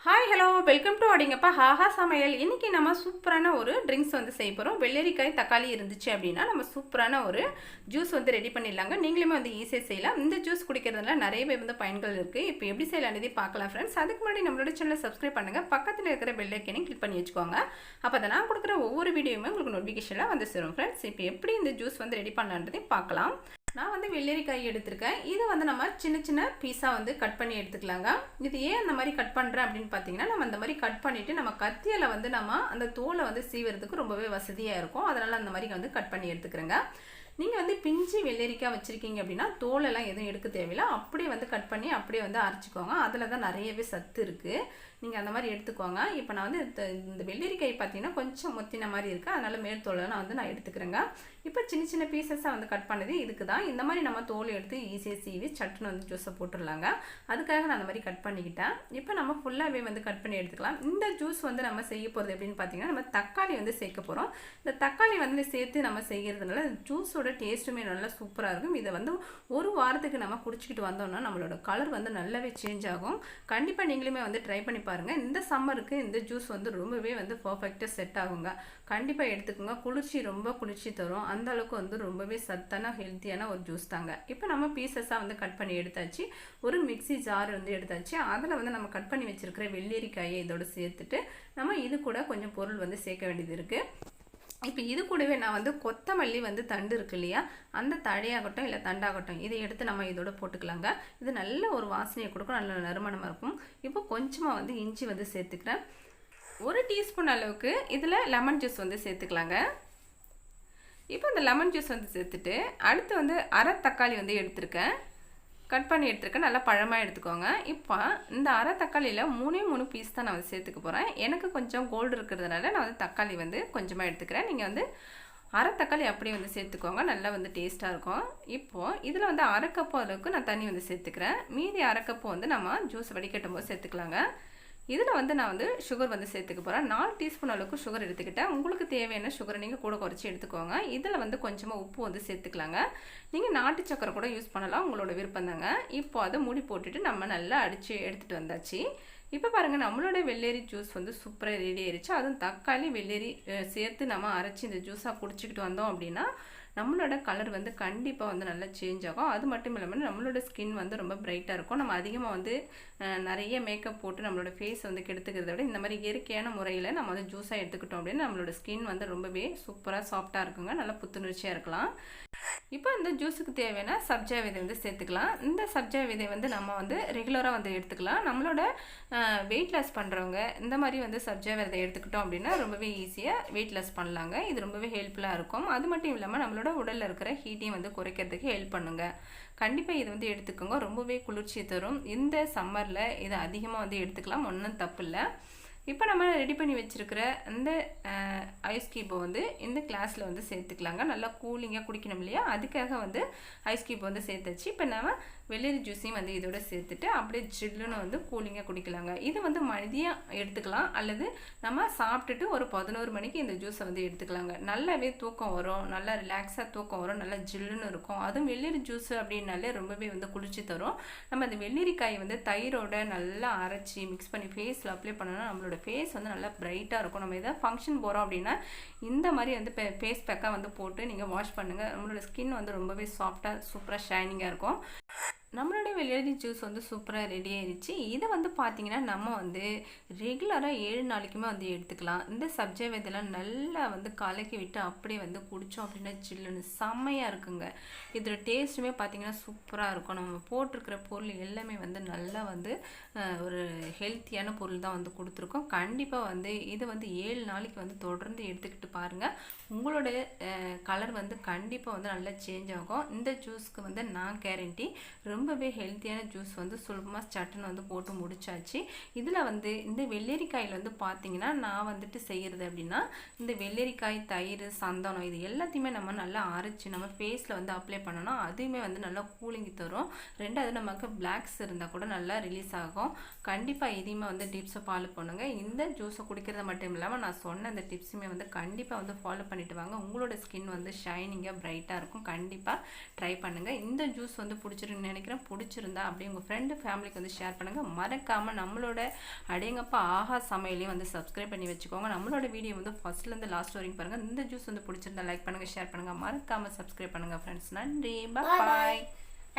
Hi hello welcome to அடிங்கப்பா ஹாஹா சமையல். இன்றைக்கி நம்ம சூப்பரான ஒரு ட்ரிங்க்ஸ் வந்து செய்ய போகிறோம். வெள்ளரிக்காய் தக்காளி இருந்துச்சு அப்படின்னா நம்ம சூப்பரான ஒரு ஜூஸ் வந்து ரெடி பண்ணிடலாங்க. நீங்களுமே வந்து ஈஸியாக செய்யலாம். இந்த ஜூஸ் குடிக்கிறதுனால நிறையவே வந்து பயன்கள் இருக்குது. இப்போ எப்படி செய்யலான்றதே பார்க்கலாம் ஃப்ரெண்ட்ஸ். அதுக்கு முன்னாடி நம்மளோட சேனலை சப்ஸ்கிரைப் பண்ணுங்கள். பக்கத்தில் இருக்கிற பெல் ஐக்கனையும் கிளிக் பண்ணி வச்சுக்கோங்க. அப்போ தான் நான் கொடுக்குற ஒவ்வொரு வீடியோவுமே உங்களுக்கு நோட்டிஃபிகேஷனில் வந்து சேரும் ஃப்ரெண்ட்ஸ். இப்போ எப்படி இந்த ஜூஸ் வந்து ரெடி பண்ணலான்றதையும் பார்க்கலாம். நான் வந்து வெள்ளரிக்காய் எடுத்திருக்கேன். இது வந்து நம்ம சின்ன சின்ன பீஸாக வந்து கட் பண்ணி எடுத்துக்கலாங்க. இது ஏன் அந்த மாதிரி கட் பண்ணுறேன் அப்படின்னு பார்த்தீங்கன்னா, நம்ம அந்த மாதிரி கட் பண்ணிவிட்டு நம்ம கத்தியில் வந்து நம்ம அந்த தோலை வந்து சீவுறதுக்கு ரொம்பவே வசதியாக இருக்கும். அதனால் அந்த மாதிரி வந்து கட் பண்ணி எடுத்துக்கிறேங்க. நீங்கள் வந்து பிஞ்சு வெள்ளரிக்காய் வச்சுருக்கீங்க அப்படின்னா தோலெல்லாம் எதுவும் எடுக்க தேவையில்லை. அப்படியே வந்து கட் பண்ணி அப்படியே வந்து அரைச்சிக்கோங்க. அதில் தான் நிறையவே சத்து இருக்குது. நீங்கள் அந்த மாதிரி எடுத்துக்கோங்க. இப்போ நான் வந்து இந்த வெள்ளரிக்காய் பார்த்தீங்கன்னா கொஞ்சம் முத்தின மாதிரி இருக்குது. அதனால் மேல் தோலெல்லாம் வந்து நான் எடுத்துக்கிறேங்க. இப்போ சின்ன சின்ன பீசஸாக வந்து கட் பண்ணது இதுக்கு தான். இந்த மாதிரி நம்ம தோல் எடுத்து ஈஸியாக சீவி சட்டுன்னு வந்து ஜூஸை போட்டுடலாங்க. அதுக்காக நான் அந்த மாதிரி கட் பண்ணிக்கிட்டேன். இப்போ நம்ம ஃபுல்லாகவே வந்து கட் பண்ணி எடுத்துக்கலாம். இந்த ஜூஸ் வந்து நம்ம செய்ய போகிறது எப்படின்னு பார்த்தீங்கன்னா, நம்ம தக்காளி வந்து சேர்க்க போகிறோம். இந்த தக்காளி வந்து சேர்த்து நம்ம செய்கிறதுனால ஜூஸோட டேஸ்ட்டுமே நல்லா சூப்பராக இருக்கும். இதை வந்து ஒரு வாரத்துக்கு நம்ம குடிச்சிக்கிட்டு வந்தோம்னா நம்மளோட கலர் வந்து நல்லாவே சேஞ்ச் ஆகும். கண்டிப்பாக நீங்களுமே வந்து ட்ரை பண்ணி பாருங்கள். இந்த சம்மருக்கு இந்த ஜூஸ் வந்து ரொம்பவே வந்து பர்ஃபெக்டாக செட் ஆகுங்க. கண்டிப்பாக எடுத்துக்கோங்க. குளிர்ச்சி ரொம்ப குளிர்ச்சி தரும். அந்த அளவுக்கு வந்து ரொம்பவே சத்தான ஹெல்த்தியான ஒரு ஜூஸ் தாங்க. இப்போ நம்ம பீசஸாக வந்து கட் பண்ணி எடுத்தாச்சு. ஒரு மிக்ஸி ஜார் வந்து எடுத்தாச்சு. அதில் வந்து நம்ம கட் பண்ணி வச்சுருக்கிற வெள்ளரிக்காயை இதோடு சேர்த்துட்டு நம்ம இது கூட கொஞ்சம் பொருள் வந்து சேர்க்க வேண்டியது இருக்குது. இப்போ இது கூடவே நான் வந்து கொத்தமல்லி வந்து தண்டு இருக்கு இல்லையா, அந்த தழையாகட்டும் இல்லை தண்டாகட்டும் இதை எடுத்து நம்ம இதோட போட்டுக்கலாங்க. இது நல்ல ஒரு வாசனையை கொடுக்கும், நல்ல நறுமணமாக இருக்கும். இப்போ கொஞ்சமாக வந்து இஞ்சி வந்து சேர்த்துக்கிறேன். 1 டீஸ்பூன் அளவுக்கு இதில் லெமன் ஜூஸ் வந்து சேர்த்துக்கலாங்க. இப்போ இந்த லெமன் ஜூஸ் வந்து சேர்த்துட்டு அடுத்து வந்து அரை தக்காளி வந்து எடுத்திருக்கேன், கட் பண்ணி எடுத்துருக்கேன். நல்லா பழமாக எடுத்துக்கோங்க. இப்போ இந்த அரை தக்காளியில் 3 பீஸ் தான் நான் வந்து சேர்த்துக்க போகிறேன். எனக்கு கொஞ்சம் கோல்டு இருக்கிறதுனால நான் வந்து தக்காளி வந்து கொஞ்சமாக எடுத்துக்கிறேன். நீங்கள் வந்து அரை தக்காளி அப்படியே வந்து சேர்த்துக்கோங்க, நல்லா வந்து டேஸ்ட்டாக இருக்கும். இப்போது இதில் வந்து அரை கப்பு அளவுக்கு நான் தண்ணி வந்து சேர்த்துக்கிறேன். மீதி அரை கப்பு வந்து நம்ம ஜூஸ் வடிகட்டும் போது சேர்த்துக்கலாங்க. இதில் வந்து நான் வந்து சுகர் வந்து சேர்த்துக்க போகிறேன். 4 டீஸ்பூன் அளவுக்கு சுகர் எடுத்துக்கிட்டேன். உங்களுக்கு தேவையான சுகரை நீங்கள் கூட குறைச்சி எடுத்துக்கோங்க. இதில் வந்து கொஞ்சமாக உப்பு வந்து சேர்த்துக்கலாங்க. நீங்கள் நாட்டு சக்கரை கூட யூஸ் பண்ணலாம், உங்களோட விருப்பம் தாங்க. இப்போ அதை மூடி போட்டுட்டு நம்ம நல்லா அடித்து எடுத்துகிட்டு வந்தாச்சு. இப்போ பாருங்கள், நம்மளோட வெள்ளரி ஜூஸ் வந்து சூப்பராக ரெடி ஆயிடுச்சு. அதுவும் தக்காளி வெள்ளரி சேர்த்து நம்ம அரைச்சி இந்த ஜூஸாக குடிச்சிக்கிட்டு வந்தோம் அப்படின்னா நம்மளோட கலர் வந்து கண்டிப்பாக வந்து நல்லா சேஞ்ச் ஆகும். அது மட்டும் இல்லாமல் நம்மளோட ஸ்கின் வந்து ரொம்ப பிரைட்டாக இருக்கும். நம்ம அதிகமாக வந்து நிறைய மேக்கப் போட்டு நம்மளோட ஃபேஸ் வந்து கெடுத்துக்கிறத விட இந்த மாதிரி இயற்கையான முறையில் நம்ம வந்து ஜூஸாக எடுத்துக்கிட்டோம் அப்படின்னு நம்மளோட ஸ்கின் வந்து ரொம்பவே சூப்பராக சாஃப்டாக இருக்குங்க, நல்லா புத்துணர்ச்சியாக இருக்கலாம். இப்போ இந்த ஜூஸுக்கு தேவையான சப்ஜா விதை வந்து சேர்த்துக்கலாம். இந்த சப்ஜா விதை வந்து நம்ம வந்து ரெகுலராக வந்து எடுத்துக்கலாம். நம்மளோட வெயிட் லாஸ் பண்ணுறவங்க இந்த மாதிரி வந்து சப்ஜா விதை எடுத்துக்கிட்டோம் அப்படின்னா ரொம்பவே ஈஸியாக வெயிட் லாஸ் பண்ணலாங்க. இது ரொம்பவே ஹெல்ப்ஃபுல்லாக இருக்கும். அது மட்டும் இல்லாமல் நம்மளோட உடலில் இருக்கிற ஹீட்டையும் வந்து குறைக்கிறதுக்கு ஹெல்ப் பண்ணுங்க. கண்டிப்பாக இது வந்து எடுத்துக்கோங்க, ரொம்பவே குளிர்ச்சி தரும். இந்த சம்மரில் இதை அதிகமாக வந்து எடுத்துக்கலாம், ஒன்றும் தப்பு இல்லை. இப்போ நம்ம ரெடி பண்ணி வச்சுருக்கிற அந்த ஐஸ் கியூப்பை வந்து இந்த கிளாஸில் வந்து சேர்த்துக்கலாங்க. நல்லா கூலிங்காக குடிக்கணும் இல்லையா, அதுக்காக வந்து ஐஸ் கியூப் வந்து சேர்த்துச்சு. இப்போ நம்ம வெள்ளரி ஜூஸையும் வந்து இதோட சேர்த்துட்டு அப்படியே ஜில்லுன்னு வந்து கூலிங்காக குடிக்கலாங்க. இது வந்து மதியம் எடுத்துக்கலாம், அல்லது நம்ம சாப்பிட்டுட்டு ஒரு 11 மணிக்கு இந்த ஜூஸை வந்து எடுத்துக்கலாங்க. நல்லாவே தூக்கம் வரும், நல்லா ரிலாக்ஸாக தூக்கம் வரும், நல்லா ஜில்லுன்னு இருக்கும். அதுவும் வெள்ளரி ஜூஸ் அப்படின்னாலே ரொம்பவே வந்து குளிர்ச்சி தரும். நம்ம அந்த வெள்ளரிக்காயை வந்து தயிரோட நல்லா அரைச்சி மிக்ஸ் பண்ணி ஃபேஸில் அப்ளை பண்ணோன்னா நம்மளோட ஃபேஸ் வந்து நல்லா பிரைட்டாக இருக்கும். நம்ம எதாவது ஃபங்க்ஷன் போகிறோம் அப்படின்னா இந்த மாதிரி வந்து ஃபேஸ் பேக்காக வந்து போட்டு நீங்கள் வாஷ் பண்ணுங்கள். நம்மளோட ஸ்கின் வந்து ரொம்பவே சாஃப்டாக சூப்பராக ஷைனிங்காக இருக்கும். நம்மளோட வெள்ளரி ஜூஸ் வந்து சூப்பராக ரெடி ஆயிடுச்சு. இதை வந்து பார்த்திங்கன்னா நம்ம வந்து ரெகுலராக 7 நாளைக்குமே வந்து எடுத்துக்கலாம். இந்த சப்ஜா விதையெல்லாம் நல்லா வந்து கலக்கி விட்டு அப்படியே வந்து குடித்தோம் அப்படின்னா ஜில்லுன்னு செம்மையாக இருக்குங்க. இதோட டேஸ்ட்டுமே பார்த்திங்கன்னா சூப்பராக இருக்கும். நம்ம போட்டிருக்கிற பொருள் எல்லாமே வந்து நல்லா வந்து ஒரு ஹெல்த்தியான பொருள் தான் வந்து கொடுத்துருக்கோம். கண்டிப்பாக வந்து இது வந்து 7 நாளைக்கு வந்து தொடர்ந்து எடுத்துக்கிட்டு பாருங்கள். உங்களோட கலர் வந்து கண்டிப்பாக வந்து நல்லா சேஞ்ச் ஆகும். இந்த ஜூஸ்க்கு வந்து நான் கேரண்டி. ரொம்பவே ஹெல்த்தியான ஜூஸ் வந்து சுலபமாக சட்டுன்னு வந்து போட்டு முடிச்சாச்சு. இதில் வந்து இந்த வெள்ளரிக்காயில் வந்து பார்த்திங்கன்னா நான் வந்துட்டு செய்கிறது அப்படின்னா இந்த வெள்ளரிக்காய் தயிர் சந்தனம் இது எல்லாத்தையுமே நம்ம நல்லா அரைச்சி நம்ம ஃபேஸில் வந்து அப்ளை பண்ணோன்னா அதுவுமே வந்து நல்லா கூலிங் தரும். ரெண்டாவது நமக்கு பிளாக்ஸ் இருந்தால் கூட நல்லா ரிலீஸ் ஆகும். கண்டிப்பாக இதையுமே வந்து டிப்ஸை ஃபாலோ பண்ணுங்கள். இந்த ஜூஸை குடிக்கிறது மட்டும் இல்லாமல் நான் சொன்ன இந்த டிப்ஸுமே வந்து கண்டிப்பாக வந்து ஃபாலோ பண்ணிட்டு வாங்க. உங்களோட ஸ்கின் வந்து ஷைனிங்காக பிரைட்டாக இருக்கும். கண்டிப்பாக ட்ரை பண்ணுங்கள். இந்த ஜூஸ் வந்து பிடிச்சிருக்குன்னு நினைக்கிறேன். நினைக்கிறேன். பிடிச்சிருந்தா அப்படியே உங்கள் ஃப்ரெண்டு ஃபேமிலிக்கு வந்து ஷேர் பண்ணுங்கள். மறக்காமல் நம்மளோட அடேங்கப்பா ஆஹா சமையலையும் வந்து சப்ஸ்கிரைப் பண்ணி வச்சுக்கோங்க. நம்மளோட வீடியோ வந்து ஃபஸ்ட்லேருந்து லாஸ்ட் வரைக்கும் பாருங்கள். இந்த ஜூஸ் வந்து பிடிச்சிருந்தா லைக் பண்ணுங்கள், ஷேர் பண்ணுங்கள், மறக்காமல் சப்ஸ்கிரைப் பண்ணுங்கள் ஃப்ரெண்ட்ஸ். நன்றி, பாய்.